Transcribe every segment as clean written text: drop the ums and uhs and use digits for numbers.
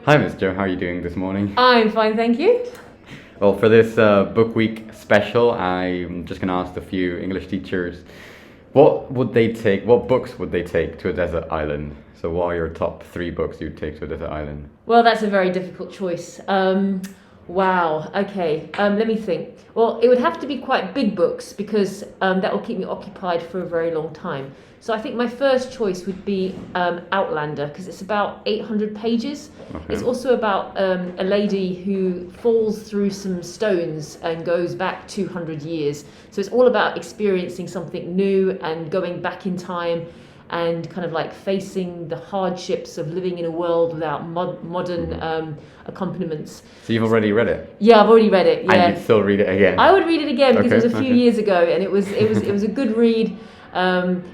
Hi, Miss Joe. How are you doing this morning? I'm fine, thank you. Well, for this Book Week special, I'm just going to ask a few English teachers what books would they take to a desert island? So what are your top 3 books you'd take to a desert island? Well, that's a very difficult choice. Wow, okay, let me think. Well, it would have to be quite big books because that will keep me occupied for a very long time. So I think my first choice would be Outlander because it's about 800 pages. Okay. It's also about a lady who falls through some stones and goes back 200 years. So it's all about experiencing something new and going back in time and kind of like facing the hardships of living in a world without modern accompaniments. So you've already read it? Yeah, I've already read it. Yeah, And you'd still read it again? I would read it again because it was a few Okay. years ago, and it was a good read.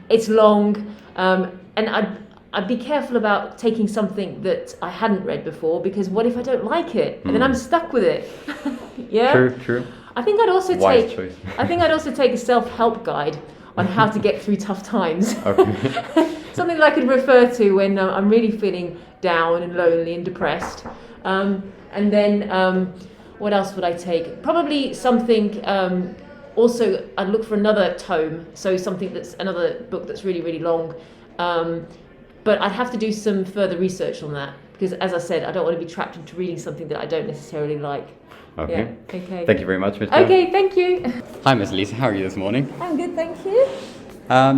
It's long, and I'd be careful about taking something that I hadn't read before because what if I don't like it and then I'm stuck with it? Yeah. True. I think I'd also Wise choice. take a self-help guide on how to get through tough times. Okay. Something that I could refer to when I'm really feeling down and lonely and depressed. And then what else would I take? Probably something. Also, I'd look for another tome, so something that's another book that's really, really long. But I'd have to do some further research on that because, as I said, I don't want to be trapped into reading something that I don't necessarily like. Okay. Yeah. Okay. Thank you very much, Miss Joe. Okay, thank you. Hi, Miss Lisa. How are you this morning? I'm good, thank you.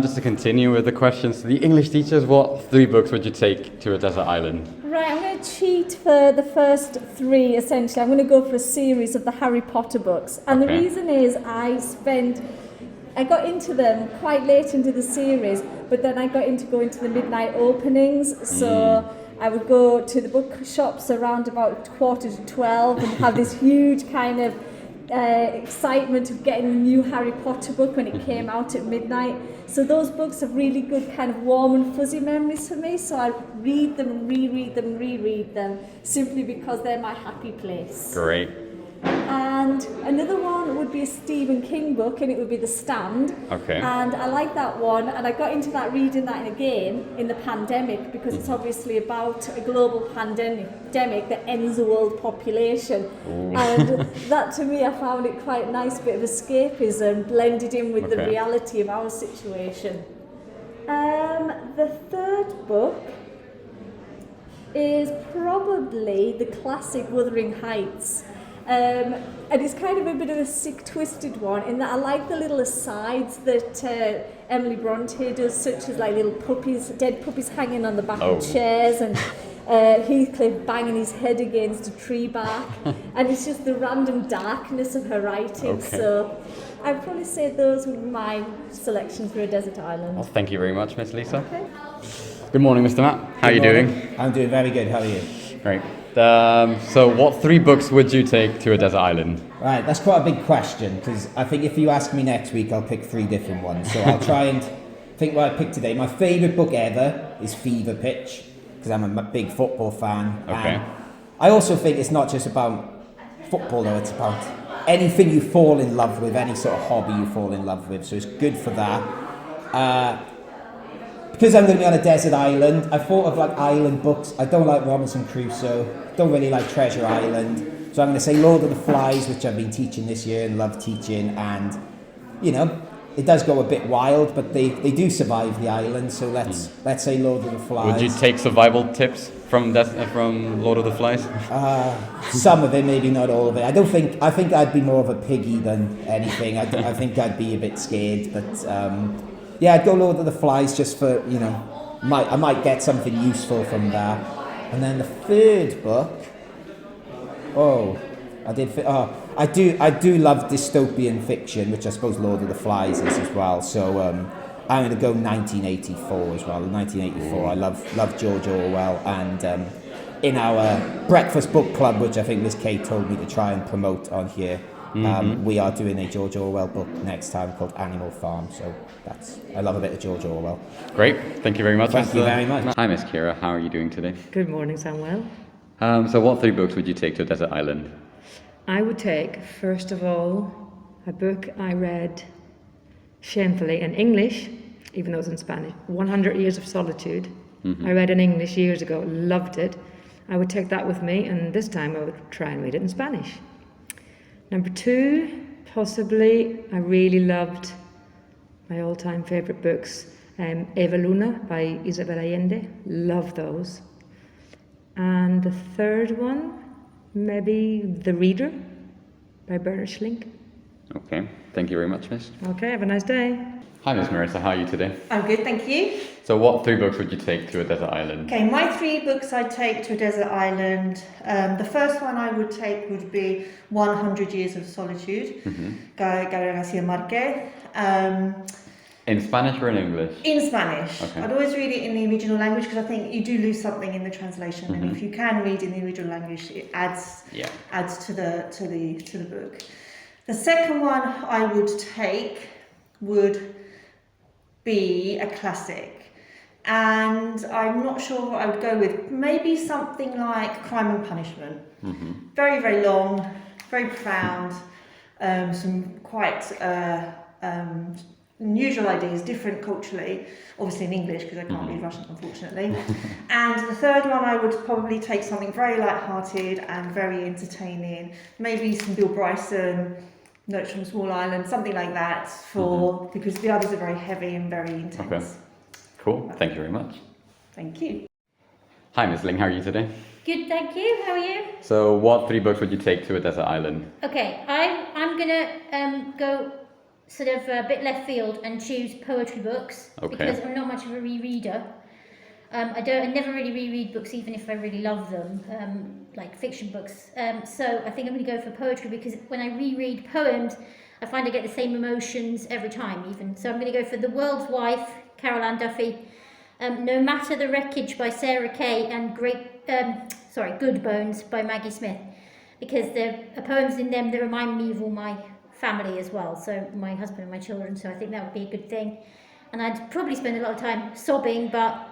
Just to continue with the questions, the English teachers, what 3 books would you take to a desert island? Right, I'm going to cheat for the first 3, essentially. I'm going to go for a series of the Harry Potter books. And Okay. the reason is I got into them quite late into the series, but then I got into going to the midnight openings. So I would go to the bookshops around about 11:45 and have this huge kind of excitement of getting the new Harry Potter book when it came out at midnight. So those books have really good kind of warm and fuzzy memories for me. So I read them and reread them simply because they're my happy place. Great. And another one would be a Stephen King book, and it would be The Stand. Okay. And I like that one, and I got into that reading that again in the pandemic because it's obviously about a global pandemic that ends the world population. Ooh. And that, to me, I found it quite a nice bit of escapism blended in with the Okay. reality of our situation. The third book is probably the classic Wuthering Heights. And it's kind of a bit of a sick, twisted one in that I like the little asides that Emily Bronte does, such as like little puppies, dead puppies hanging on the back of chairs, and Heathcliff banging his head against a tree bark. And it's just the random darkness of her writing. Okay. So I'd probably say those would be my selections for a desert island. Well, thank you very much, Miss Lisa. Okay. Good morning, Mr. Matt. How are you doing? I'm doing very good. How are you? Great. So what 3 books would you take to a desert island? Right, that's quite a big question because I think if you ask me next week, I'll pick 3 different ones. So I'll try and think what I picked today. My favourite book ever is Fever Pitch because I'm a big football fan. Okay. And I also think it's not just about football though, it's about anything you fall in love with, any sort of hobby you fall in love with. So it's good for that. Because I'm going to be on a desert island, I thought of like island books. I don't like Robinson Crusoe, don't really like Treasure Island. So I'm going to say Lord of the Flies, which I've been teaching this year and love teaching. And, you know, it does go a bit wild, but they do survive the island. So let's say Lord of the Flies. Would you take survival tips from Lord of the Flies? Some of it, maybe not all of it. I think I'd be more of a piggy than anything. I think I'd be a bit scared, but yeah, I'd go Lord of the Flies just for, you know, I might get something useful from that. And then the third book, I do love dystopian fiction, which I suppose Lord of the Flies is as well. So I'm going to go 1984 as well. 1984, I love George Orwell, and in our breakfast book club, which I think Miss Kay told me to try and promote on here, we are doing a George Orwell book next time called Animal Farm. So I love a bit of George Orwell. Great, thank you very much. Thank you very much. Hi, Miss Kira. How are you doing today? Good morning, Samuel. So what 3 books would you take to a desert island? I would take, first of all, a book I read shamefully in English, even though it was in Spanish, 100 Years of Solitude. I read in English years ago, loved it. I would take that with me, and this time I would try and read it in Spanish. Number 2, possibly, I really loved my all-time favourite books, Eva Luna by Isabel Allende. Love those. And the third one, maybe The Reader by Bernard Schlink. Okay, thank you very much, Miss. Okay, have a nice day. Hi, Miss Marissa, how are you today? I'm good, thank you. So what 3 books would you take to a desert island? Okay, my 3 books I'd take to a desert island. The first one I would take would be 100 Years of Solitude, Gabriel Garcia Marquez. In Spanish or in English? In Spanish. Okay. I'd always read it in the original language because I think you do lose something in the translation, and if you can read in the original language, it adds to the book. The second one I would take would be a classic, and I'm not sure what I would go with. Maybe something like Crime and Punishment. Very, very long, very profound, some quite unusual ideas, different culturally, obviously in English because I can't read Russian, unfortunately. And the third one, I would probably take something very light-hearted and very entertaining, maybe some Bill Bryson, Notes from a Small Island, something like that, because the others are very heavy and very intense. Okay, cool. Thank you very much. Thank you. Hi, Miss Ling. How are you today? Good, thank you. How are you? So, what 3 books would you take to a desert island? Okay, I'm gonna go sort of a bit left field and choose poetry books because I'm not much of a rereader. I never really reread books even if I really love them, like fiction books. So I think I'm going to go for poetry because when I reread poems, I find I get the same emotions every time even. So I'm going to go for The World's Wife, Carol Ann Duffy, No Matter the Wreckage by Sarah Kay, and Good Bones by Maggie Smith, because the poems in them, they remind me of all my family as well, so my husband and my children, so I think that would be a good thing. And I'd probably spend a lot of time sobbing, but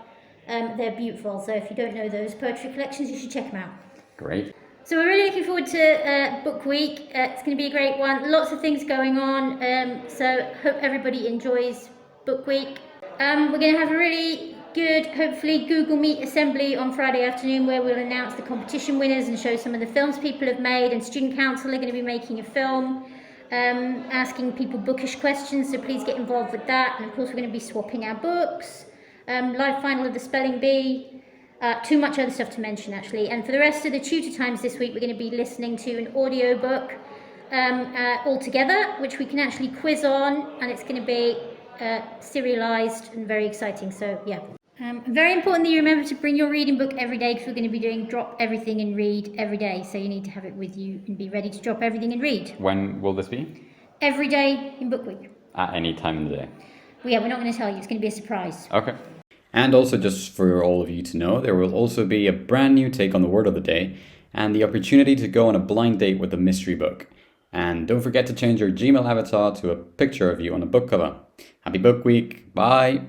they're beautiful, so if you don't know those poetry collections, you should check them out. Great. So we're really looking forward to Book Week. It's going to be a great one, lots of things going on, so hope everybody enjoys Book Week. We're going to have a really good, hopefully, Google Meet assembly on Friday afternoon where we'll announce the competition winners and show some of the films people have made, and Student Council are going to be making a film. Asking people bookish questions, so please get involved with that. And of course we're going to be swapping our books, live final of the Spelling Bee, too much other stuff to mention actually. And for the rest of the tutor times this week, we're going to be listening to an audio book all together, which we can actually quiz on, and it's going to be serialised and very exciting, so yeah. Very important that you remember to bring your reading book every day, because we're going to be doing drop everything and read every day, so you need to have it with you and be ready to drop everything and read. When will this be? Every day in Book Week. At any time in the day? Well, yeah, we're not going to tell you, it's going to be a surprise. Okay. And also, just for all of you to know, there will also be a brand new take on the word of the day and the opportunity to go on a blind date with a mystery book. And don't forget to change your Gmail avatar to a picture of you on the book cover. Happy Book Week. Bye.